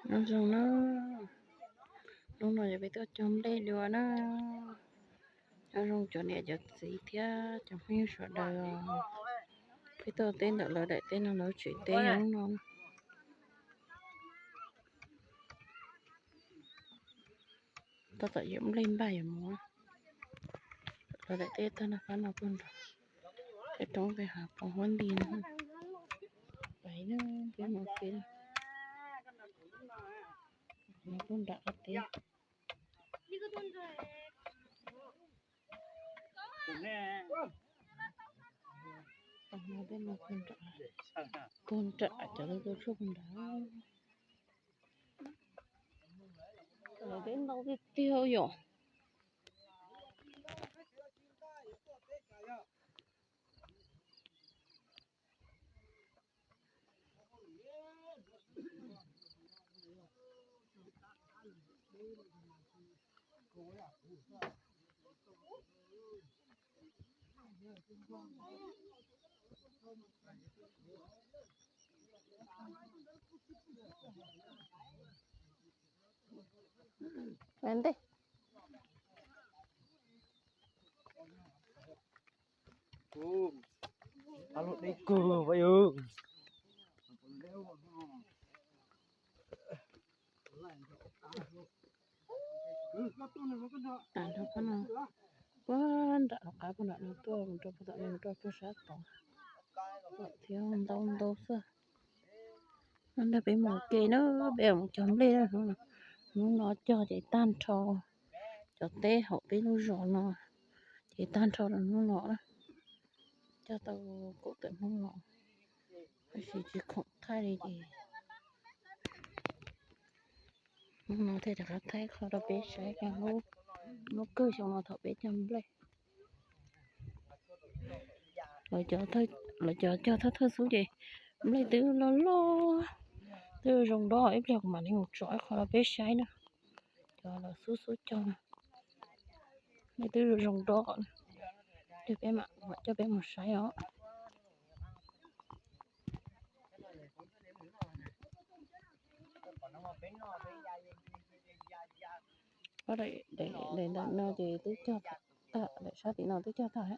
Nó dùng nóจะไปตัวจอมเล่ดีกว่านะnó dùng chỗ này cho gì thế chẳng phải sợ đời cáiตัวtên được là đại tên nó chuyện tên nó tao tự dụng lên bài mà là đại tên tao nó phải nó luôn cái trong về học còn huấn đi nữa vậy nó cái một cái nó cũng đã cái tên nó bên nó con trợ cho tôi chụp đó ở bên đâu cái tiêu rồi Vente. Alo đi cờ vậy ư. Tàn đâu có nào. Quên đã cá con đã nó to mình cho tao mình cho tôi sát tao. Thiếu đâu sơ. Nó bị một cái nó bị một chấm lên rồi nó cho chạy tan trò cho té họ bị nó rò nó chạy tan trò là nó đó cho tao cố tình không ngọ chỉ không thay đi gì nó thấy là thấy khó đâu biết sai cái nó cứ trong nó thọ biết chấm lên rồi cho thôi số gì lấy từ lo từ rồng đó ép leo mà nên một chọi khó đâu biết sai nữa cho là số cho lấy từ rồng đó để bé mà cho bé một sai đó có để nó thì tôi cho ta để sao thì nó tôi cho ta hết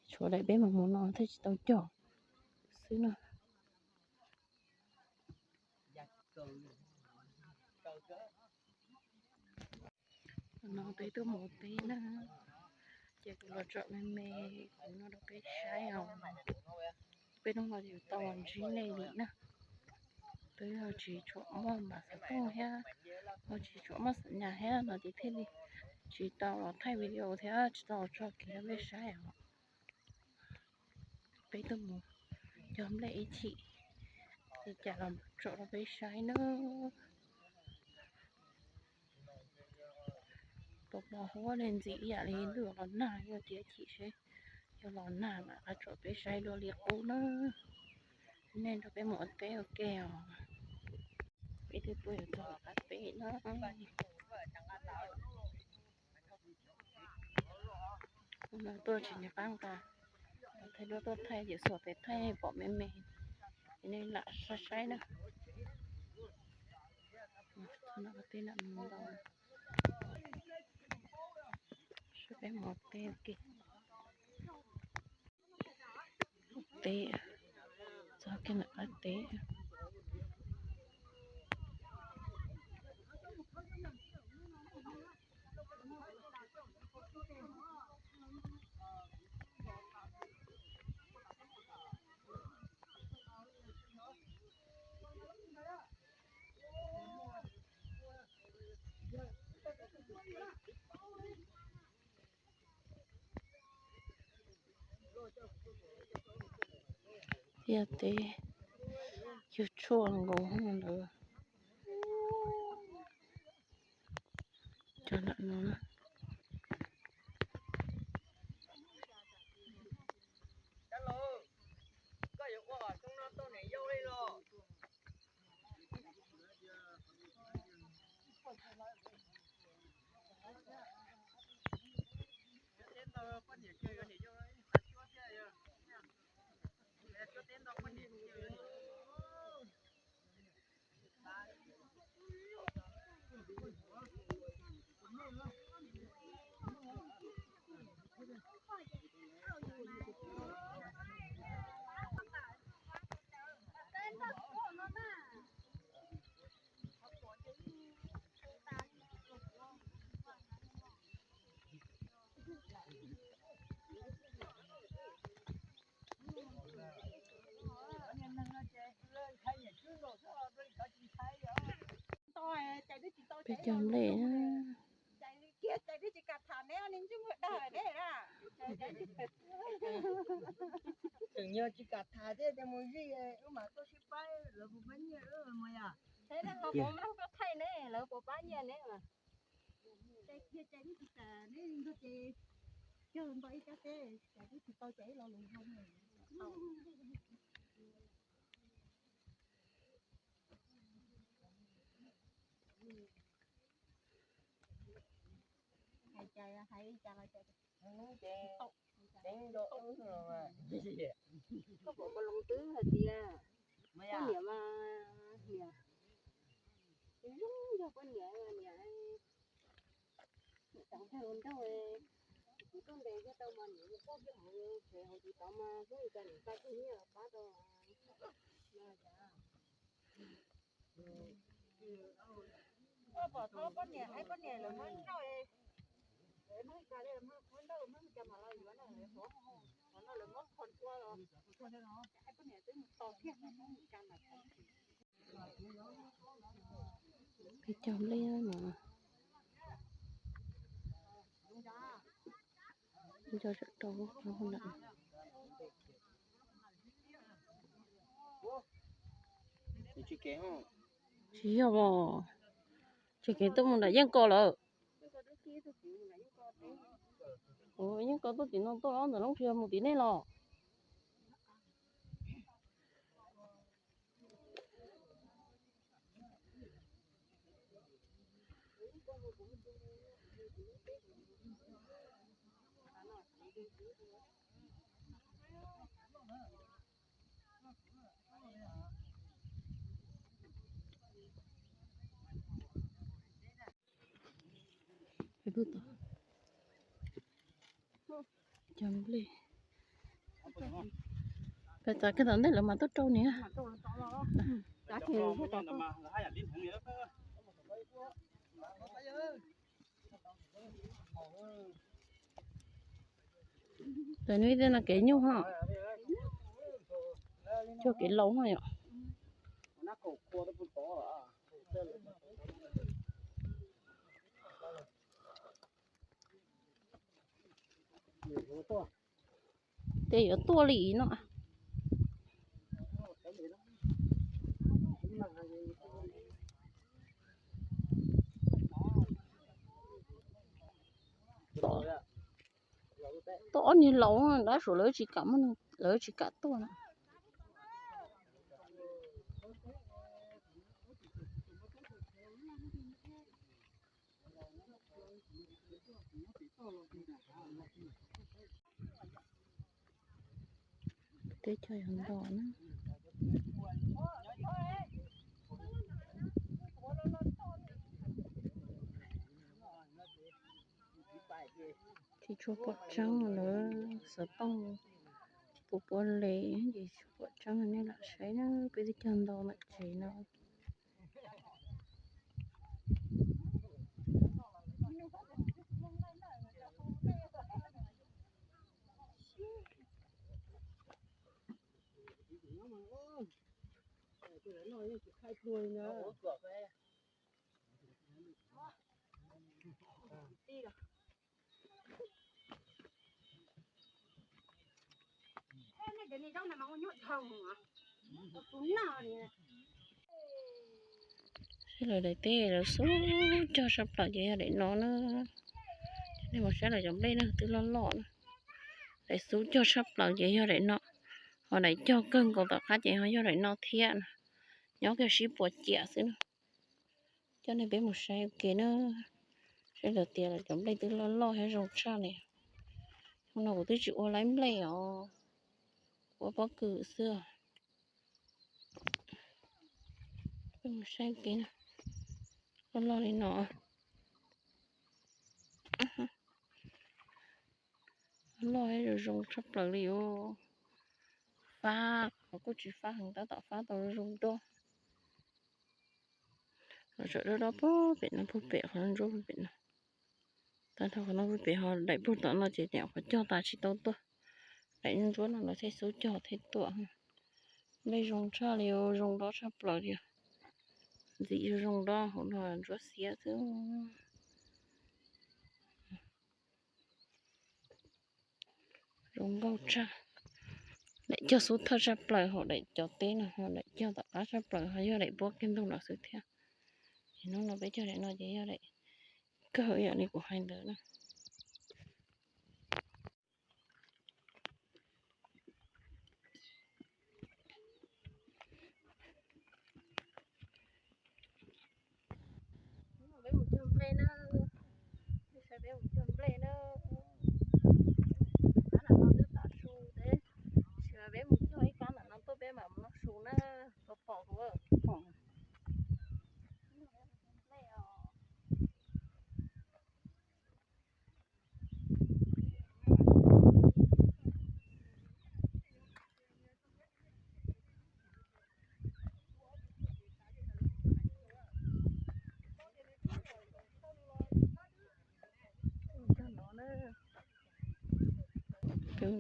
chỗ đây bé mà muốn nó thì tao cho xíu nữa nó tới tôi một tí nữa chỉ là chọn mê cũng nó được cái sai không bên nó là điều tao làm gì này nè tới là chỉ chọn mà sẽ không ha nó chỉ chọn mà sẽ nhà ha nó thì thế đi chỉ tao là thay video thế chỉ tao cho cái bé sai không bé tôi một chấm lại chị thì chả làm chọn bé sai nữa tụi nó không có nên gì vậy thì được là nà cho chị sẽ cho nó nà mà cái chọn bé sai đồ liệt cũ nữa nên tụi bé một té kèo bé tôi bơi cho các bé nó tôi chỉ nhập ăn cả thấy nó tôi thay giờ sửa phải thay bỏ mềm nên là sai nữa nó có tên là mình đâu sẽ bé một té kì té cho cái nào té giờ té chưa chuông ngủ nữa cho nó ไปจอมเลยนะ chạy đi chỉ cắt thả neo nên chứ ngựa đời đấy à Tưởng nhớ chỉ cả thà thế để mua gì mà có ship bay là một bánh nhớ mà à. thế là họ có mang có thay nè là có bao nhiêu nè mà chạy kia chạy đi chỉ cả nên có chạy chơi bậy cái thế chạy đi chỉ tao chạy lo luôn không này hay chạy là chạy Đánh độ rồi mà. có bộ có lông tứ hả tia Mà có à. nghĩa mà nghĩa đúng cho con nghĩa chẳng theo luôn đâu con để cho tao mà những có cái họ sẽ họ chỉ tao mà cái cái cái cái nghĩa phá đâu mà bỏ thôi con nghĩa hay con nghĩa là mới đâu để mới cái này mới đâu mới cho mà lo gì đó này số nó là mất con qua rồi con nó hay con nghĩa tới một to kia nó không can là ไปจอมเลยนะหนูมันจะโตเขาคนละ Chị kéo không? 需要不？这个都没得养高了。哦，养高都顶到多少？那拢需要没得呢了。ไปดูต่อจำเลยไปจากcái tận đấy là mà tốt trâu nè đã thì cái tao tại nuôi thế là kể nhau ha cho kể lâu thôi ạ Nó cổ cua nó cũng có à. để ở tua lì nó to như lâu đã số lớn chỉ cắm lớn chỉ cả tua nè để chơi hòn đỏ nữa thì chua bột trắng nữa sợ bông bột bột lệ gì chua bột trắng này là sấy nó bây giờ hòn đỏ lại sấy nó cái này trong này mà con nhốt thòng hả? Cũng nào nè. cái lời đại tê là số cho sắp lại vậy để nó nên một sẽ là giống đây nè từ lon lọn để số cho sắp lại vậy để nó họ để cho cân còn tập khác vậy họ cho để nó thiện nhớ cái ship bột chẻ xíu cho nên bé một sai ok nó sẽ là tiền là giống đây từ lon lọn hay rồng sao này hôm nào tôi chịu lấy lẻo của bác cử xưa một sai ok nè lon lọn này nó lo hay rồi dùng sắp lại liệu pha có chỉ pha hàng ta tạo pha tàu dùng to rồi đó bố bị nó bố bể họ rồi bị nó ta thằng nó bố bể họ đại bố tao nó chỉ đẻo phải cho ta chỉ tao to đại nhân chúa nó thấy số cho thấy tuổi đây dùng cho liệu dùng đó sắp lại liệu dị rong đó hỗn hợp rất xía thứ rong gâu cha để cho số thơ sắp lời họ để cho tên là họ để cho tất cả sắp lời họ do để bố kim thông là sự theo thì nó là bây giờ để nó chỉ do để cơ hội này của hai đứa nữa với một chum play nó sẽ với một chum play nó cá là nó rất là su thế sẽ với một chum ấy cá là nó tốt bé mà nó su nó có bỏ của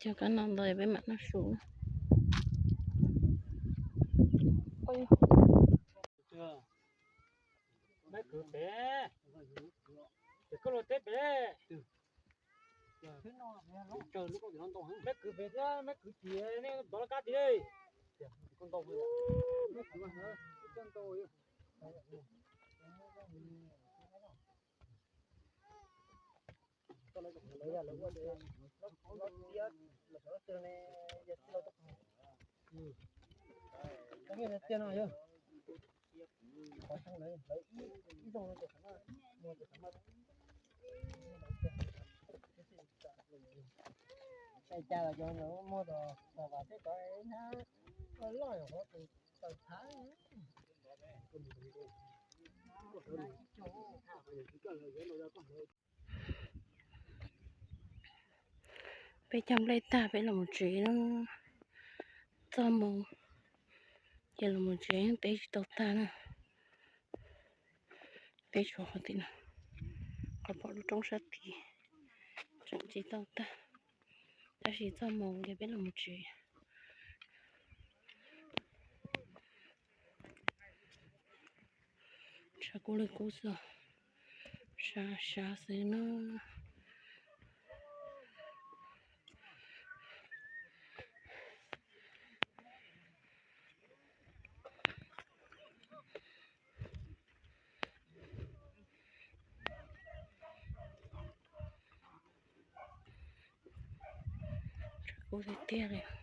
cho cá non đời với mặt nó xuống ôi mấy cửa bé thì có lối tết bé trời lúc có con tàu mấy cửa bé đó mấy cửa chìa này đó là cá gì đây con tàu mấy cửa hả con tàu cha là cho nó mua đồ và cái cái nó lòi họ từ tháng bây trong đây ta phải là một chuyện nó cho mù giờ là một chuyện bé tàu ta nè bé chỗ họ thì nè có bỏ trong sát thì chẳng chỉ tàu ta ta chỉ cho mù giờ bé là một chuyện cha cô lấy cô sợ xa xí nó cô thì tia này